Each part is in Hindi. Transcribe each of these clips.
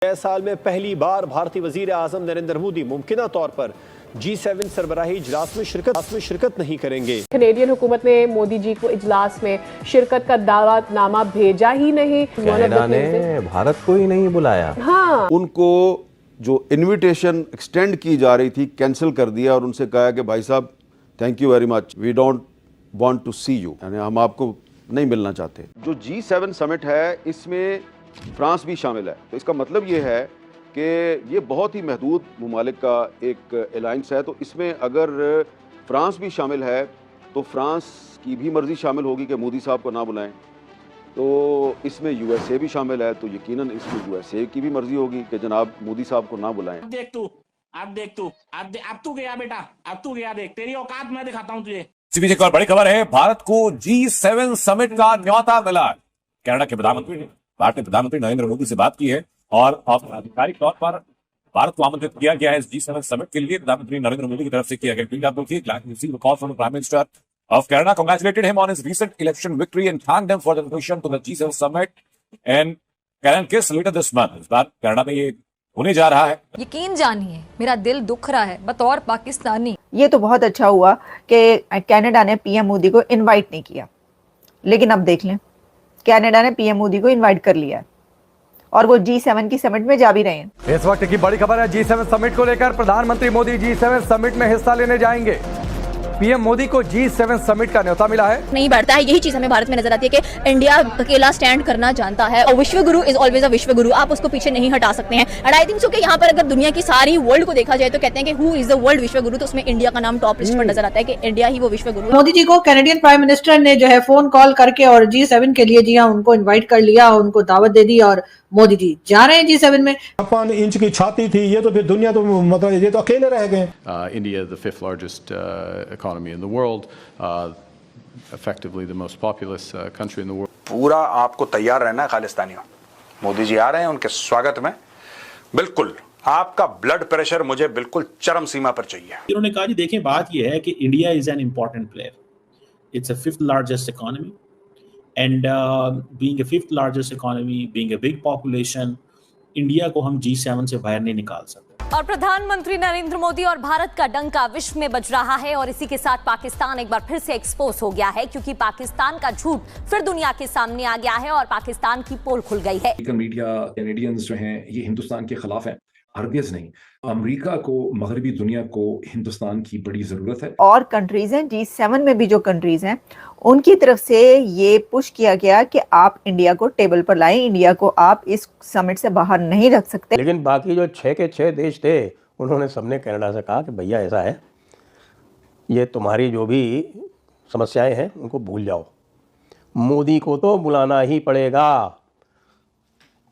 नए साल में पहली बार भारतीय वजीर आजम नरेंद्र मोदी मुमकिना तौर पर G7 सरबराही इजलास में शिरकत नहीं करेंगे। कैनेडियन हुकूमत ने मोदी जी को इजलास में शिरकत का दावतनामा भेजा ही नहीं। कनाडा ने भारत को ही नहीं बुलाया। हाँ, उनको जो इनविटेशन एक्सटेंड की जा रही थी कैंसिल कर दिया और उनसे कहा कि भाई साहब thank you very much, we don't want to see you, यानी हम आपको नहीं मिलना चाहते। जो G7 समिट है इसमें फ्रांस भी शामिल है, तो इसका मतलब ये है कि ये बहुत ही महदूद मुमालिक का एक अलायंस है। तो इसमें अगर फ्रांस भी शामिल है तो फ्रांस की भी मर्ज़ी शामिल होगी कि मोदी साहब को ना बुलाएं। तो इसमें USA भी शामिल है, तो यकीनन इसमें USA की भी मर्ज़ी होगी कि जनाब मोदी साहब को ना बुलाएं। अब तू गया बेटा, अब तू गया, देख तेरी औकात मैं दिखाता हूँ तुझे। इसी बीच एक और बड़ी खबर है, भारत को G7 समिट का न्योता मिला। कनाडा के प्रधानमंत्री ने भारत के प्रधानमंत्री नरेंद्र मोदी से बात की है और आधिकारिक तौर पर भारत को आमंत्रित किया गया है इस G7 समिट के लिए। प्रधानमंत्री नरेंद्र मोदी की तरफ से किया गया ट्वीट आप देखिए, glad to receive a call from the Prime Minister of Canada, congratulated him on his recent election victory and thanked him for the invitation to the G7 summit in Karankis later this month। इस बार कनाडा में ये होने जा रहा है। यकीन जानिए मेरा दिल दुख रहा है बतौर पाकिस्तानी। ये तो बहुत अच्छा हुआ कि कनाडा ने पीएम मोदी को इनवाइट नहीं किया, लेकिन अब देख लें कनाडा ने पीएम मोदी को इनवाइट कर लिया है और वो G7 की समिट में जा भी रहे हैं। इस वक्त की बड़ी खबर है, G7 समिट को लेकर प्रधानमंत्री मोदी G7 समिट में हिस्सा लेने जाएंगे। पीएम मोदी को G7 समिट का न्योता मिला है। नहीं बढ़ता है, यही चीज हमें भारत में नजर आती है कि इंडिया अकेला स्टैंड करना जानता है और विश्व गुरु इज ऑलवेज अ विश्व गुरु, आप उसको पीछे नहीं हटा सकते हैं। एंड आई थिंक सो कि यहाँ पर अगर दुनिया की सारी वर्ल्ड को देखा जाए तो कहते हैं कि हु इज द वर्ल्ड विश्व गुरु, तो उसमें इंडिया का नाम टॉप लिस्ट पर नजर आता है कि इंडिया ही वो विश्व गुरु। मोदी जी को कैनेडियन प्राइम मिनिस्टर ने जो है फोन कॉल करके और G7 के लिए जी हाँ उनको इन्वाइट कर लिया, उनको दावत दे दी और मोदी जी जा रहे हैं G7 में। 5 इंच की छाती थी, ये तो फिर दुनिया तो मतलब ये तो अकेले रह गए। India, the 5th largest economy in the world, effectively the most populous country in the world। पूरा आपको तैयार रहना है खालिस्तानियों। मोदी जी आ रहे हैं, उनके स्वागत में बिल्कुल आपका ब्लड प्रेशर मुझे बिल्कुल चरम सीमा पर चाहिए। उन्होंने कहा जी देखें बात यह है कि India is an important player, it's a 5th largest economy and being a 5th largest economy, being a big population, India को हम G7 से बाहर नहीं निकाल सकते। और प्रधानमंत्री नरेंद्र मोदी और भारत का डंका विश्व में बज रहा है और इसी के साथ पाकिस्तान एक बार फिर से एक्सपोज हो गया है, क्योंकि पाकिस्तान का झूठ फिर दुनिया के सामने आ गया है और पाकिस्तान की पोल खुल गई है। मीडिया कैनेडियंस जो हैं ये हिंदुस्तान के खिलाफ हैं, हरगिज़ नहीं। अमेरिका को, मगरबी दुनिया को हिंदुस्तान की बड़ी जरूरत है। और कंट्रीज हैं G7 में भी जो कंट्रीज हैं उनकी तरफ से ये पुश किया गया कि आप इंडिया को टेबल पर लाएं, इंडिया को आप इस समिट से बाहर नहीं रख सकते। लेकिन बाकी जो 6 के 6 देश थे उन्होंने सबने कनाडा से कहा कि भैया ऐसा है, ये तुम्हारी जो भी समस्याएं हैं उनको भूल जाओ, मोदी को तो बुलाना ही पड़ेगा।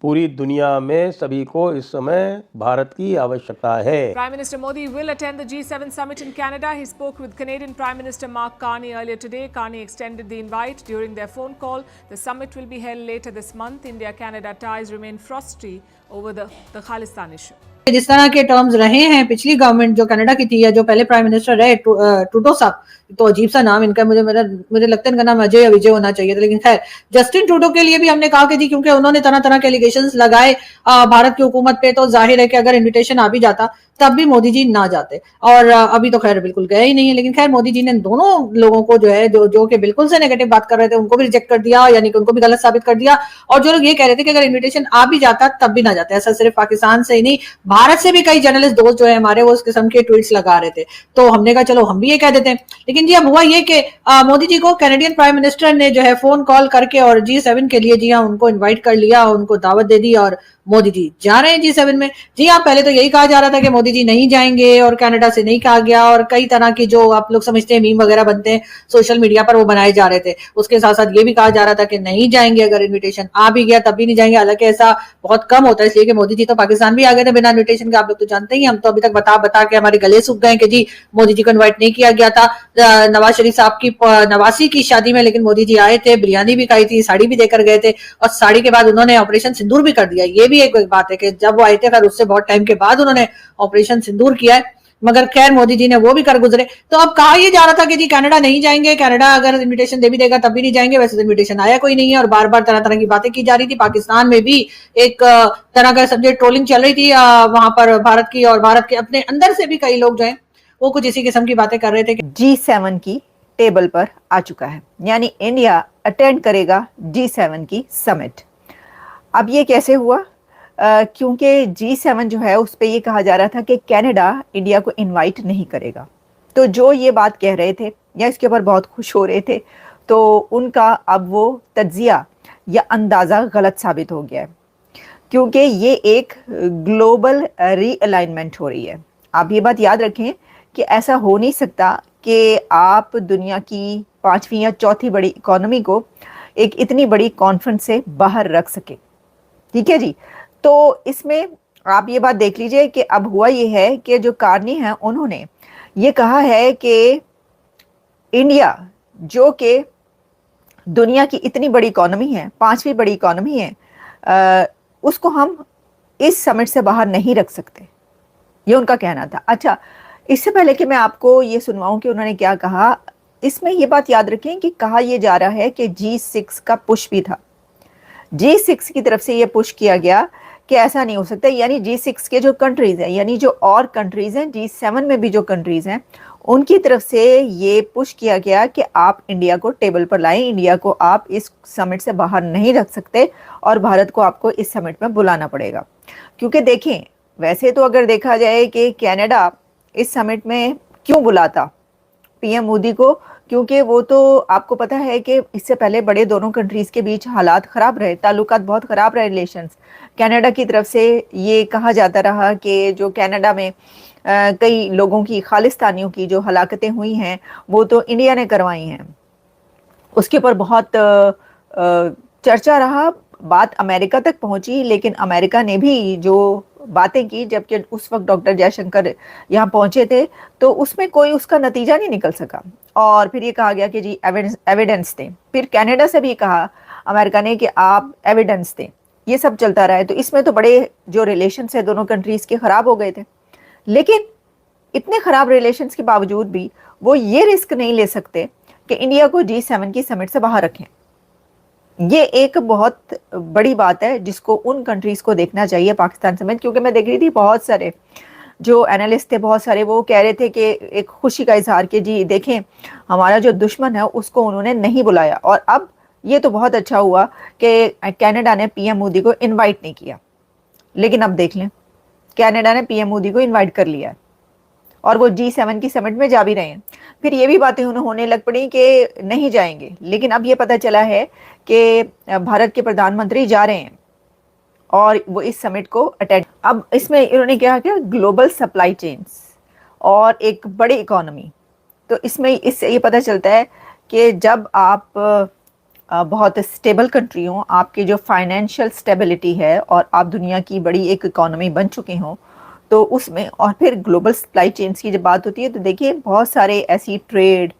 पूरी दुनिया में सभी को इस समय भारत की आवश्यकता है। Prime Minister Modi will attend the G7 summit in Canada. He spoke with Canadian Prime Minister Mark Carney earlier today. Carney extended the invite during their phone call. The summit will be held later this month. India-Canada ties remain frosty over the Khalistan issue. जिस तरह के टर्म्स रहे हैं पिछली गवर्नमेंट जो कनाडा की थी या जो पहले प्राइम मिनिस्टर रहे ट्रूडो साहब, तो अजीब सा नाम इनका, मुझे लगता है इनका नाम अजय या विजय होना चाहिए था, लेकिन खैर जस्टिन ट्रूडो के लिए भी हमने कहा कि जी क्योंकि उन्होंने तरह तरह के एलिगेशंस लगाए भारत की हुकूमत पे, तो जाहिर है कि अगर इन्विटेशन आ भी जाता तब भी मोदी जी ना जाते, और अभी तो खैर बिल्कुल गए ही नहीं है। लेकिन खैर मोदी जी ने दोनों लोगों को जो है जो कि बिल्कुल से नेगेटिव बात कर रहे थे उनको भी रिजेक्ट कर दिया, यानी कि उनको भी गलत साबित कर दिया। और जो लोग ये कह रहे थे कि अगर इन्विटेशन आ भी जाता तब भी ना जाते, ऐसा सिर्फ पाकिस्तान से ही नहीं भारत से भी कई जर्नलिस्ट दोस्त जो है हमारे वो इस किस्म के ट्वीट्स लगा रहे थे, तो हमने कहा चलो हम भी ये कह देते हैं। लेकिन जी अब हुआ ये कि मोदी जी को कैनेडियन प्राइम मिनिस्टर ने जो है फोन कॉल करके और G7 के लिए जी हाँ उनको इन्वाइट कर लिया, उनको दावत दे दी और मोदी जी जा रहे हैं G7 में। जी हाँ, पहले तो यही कहा जा रहा था कि मोदी जी नहीं जाएंगे और कनाडा से नहीं कहा गया, और कई तरह की जो आप लोग समझते हैं मीम वगैरह बनते हैं सोशल मीडिया पर वो बनाए जा रहे थे। उसके साथ साथ ये भी कहा जा रहा था कि नहीं जाएंगे, अगर इन्विटेशन आ भी गया तब भी नहीं जाएंगे। हालांकि ऐसा बहुत कम होता है, इसलिए कि मोदी जी तो पाकिस्तान भी आ गए थे बिना इन्विटेशन के, आप लोग तो जानते ही। हम तो अभी तक बता के हमारे गले सूख गए कि जी मोदी जी को इन्वाइट नहीं किया गया था नवाज शरीफ साहब की 89 की शादी में, लेकिन मोदी जी आए थे, बिरयानी भी खाई थी, साड़ी भी देकर गए थे, और साड़ी के बाद उन्होंने ऑपरेशन सिंदूर भी कर दिया। ये भी एक बात है कि जब वो आए थे फिर उससे बहुत टाइम के बाद उन्होंने ऑपरेशन सिंदूर किया है। मगर खैर मोदी जी ने वो भी कर गुजरे। तो अब कहा ये जा रहा था कि जी कनाडा नहीं जाएंगे, कनाडा अगर इन्विटेशन दे भी देगा तब भी नहीं जाएंगे। वैसे तो इन्विटेशन आया कोई नहीं है और बार बार तरह तरह की बातें की जा रही थी। पाकिस्तान में भी एक तरह का समझे ट्रोलिंग चल रही थी वहां पर भारत की, और भारत के अपने अंदर से भी कई लोग जो है वो कुछ इसी किस्म की बातें कर रहे थे कि G7 की टेबल पर आ चुका है, यानी इंडिया अटेंड करेगा G7 की समिट। अब ये कैसे हुआ? क्योंकि G7 जो है उस पे ये कहा जा रहा था कि कनाडा इंडिया को इनवाइट नहीं करेगा। तो जो ये बात कह रहे थे या इसके ऊपर बहुत खुश हो रहे थे, तो उनका अब वो तज्जिया या अंदाज़ा गलत साबित हो गया है, क्योंकि ये एक ग्लोबल रीअलाइनमेंट हो रही है। आप ये बात याद रखें कि ऐसा हो नहीं सकता कि आप दुनिया की 5वीं या 4थी बड़ी इकोनॉमी को एक इतनी बड़ी कॉन्फ्रेंस से बाहर रख सके। ठीक है जी। तो इसमें आप ये बात देख लीजिए कि अब हुआ ये है कि जो कार्नी है उन्होंने ये कहा है कि इंडिया जो कि दुनिया की इतनी बड़ी इकोनॉमी है, 5वीं बड़ी इकोनॉमी है, उसको हम इस समिट से बाहर नहीं रख सकते, ये उनका कहना था। अच्छा, इससे पहले कि मैं आपको ये सुनवाऊं कि उन्होंने क्या कहा, इसमें ये बात याद रखें कि कहा यह जा रहा है कि G6 का पुश भी था। G6 की तरफ से ये पुश किया गया कि ऐसा नहीं हो सकता, यानी G6 के जो कंट्रीज हैं, यानी जो और कंट्रीज हैं, G7 में भी जो कंट्रीज हैं, उनकी तरफ से ये पुश किया गया कि आप इंडिया को टेबल पर लाएं, इंडिया को आप इस समिट से बाहर नहीं रख सकते और भारत को आपको इस समिट में बुलाना पड़ेगा। क्योंकि देखें, वैसे तो अगर देखा जाए कि कनाडा इस समिट में क्यों बुलाता पीएम मोदी को, क्योंकि वो तो आपको पता है कि इससे पहले बड़े दोनों कंट्रीज़ के बीच हालात ख़राब रहे, ताल्लुकात बहुत ख़राब रहे, रिलेशंस। कनाडा की तरफ से ये कहा जाता रहा कि जो कनाडा में कई लोगों की, खालिस्तानियों की जो हलाकतें हुई हैं वो तो इंडिया ने करवाई हैं। उसके ऊपर बहुत चर्चा रहा, बात अमेरिका तक पहुंची, लेकिन अमेरिका ने भी जो बातें की, जबकि उस वक्त डॉक्टर जयशंकर यहाँ पहुंचे थे, तो उसमें कोई उसका नतीजा नहीं निकल सका। और फिर ये कहा गया कि जी एविडेंस दें। फिर कनाडा से भी कहा अमेरिका ने कि आप एविडेंस दें। ये सब चलता रहा है। तो इसमें तो बड़े जो रिलेशंस है दोनों कंट्रीज़ के ख़राब हो गए थे। लेकिन इतने ख़राब रिलेशंस के बावजूद भी वो ये रिस्क नहीं ले सकते कि इंडिया को G7 की समिट से बाहर रखें। ये एक बहुत बड़ी बात है जिसको उन कंट्रीज़ को देखना चाहिए, पाकिस्तान समेत। क्योंकि मैं देख रही थी बहुत सारे जो एनालिस्ट थे, बहुत सारे वो कह रहे थे कि एक खुशी का इजहार कि जी देखें, हमारा जो दुश्मन है उसको उन्होंने नहीं बुलाया। और अब ये तो बहुत अच्छा हुआ कि कनाडा ने पीएम मोदी को इनवाइट नहीं किया, लेकिन अब देख लें, कनाडा ने पीएम मोदी को इनवाइट कर लिया और वो G7 की समिट में जा भी रहे हैं। फिर ये भी बातें होने लग पड़ी कि नहीं जाएंगे, लेकिन अब ये पता चला है कि भारत के प्रधानमंत्री जा रहे हैं और वो इस समिट को अटेंड। अब इसमें इन्होंने कहा कि ग्लोबल सप्लाई चेन्स और एक बड़ी इकोनॉमी, तो इसमें इससे ये पता चलता है कि जब आप बहुत स्टेबल कंट्री हो, आपकी जो फाइनेंशियल स्टेबिलिटी है और आप दुनिया की बड़ी एक इकोनॉमी बन चुके हों, तो उसमें और फिर ग्लोबल सप्लाई चेन्स की जब बात होती है तो देखिए बहुत सारे ऐसी ट्रेड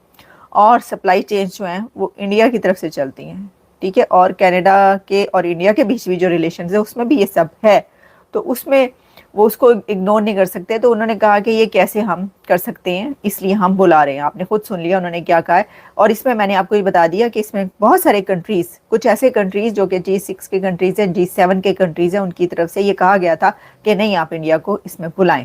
और सप्लाई चेन्स जो हैं वो इंडिया की तरफ से चलती हैं। ठीक है, और कनाडा के और इंडिया के बीच भी जो रिलेशंस है उसमें भी ये सब है, तो उसमें वो उसको इग्नोर नहीं कर सकते। तो उन्होंने कहा कि ये कैसे हम कर सकते हैं, इसलिए हम बुला रहे हैं। आपने खुद सुन लिया उन्होंने क्या कहा है। और इसमें मैंने आपको ये बता दिया कि इसमें बहुत सारे कंट्रीज़, कुछ ऐसे कंट्रीज़ जो कि G6 के कंट्रीज़ हैं, G7 के कंट्रीज़ हैं, उनकी तरफ से ये कहा गया था कि नहीं, आप इंडिया को इसमें बुलाएं।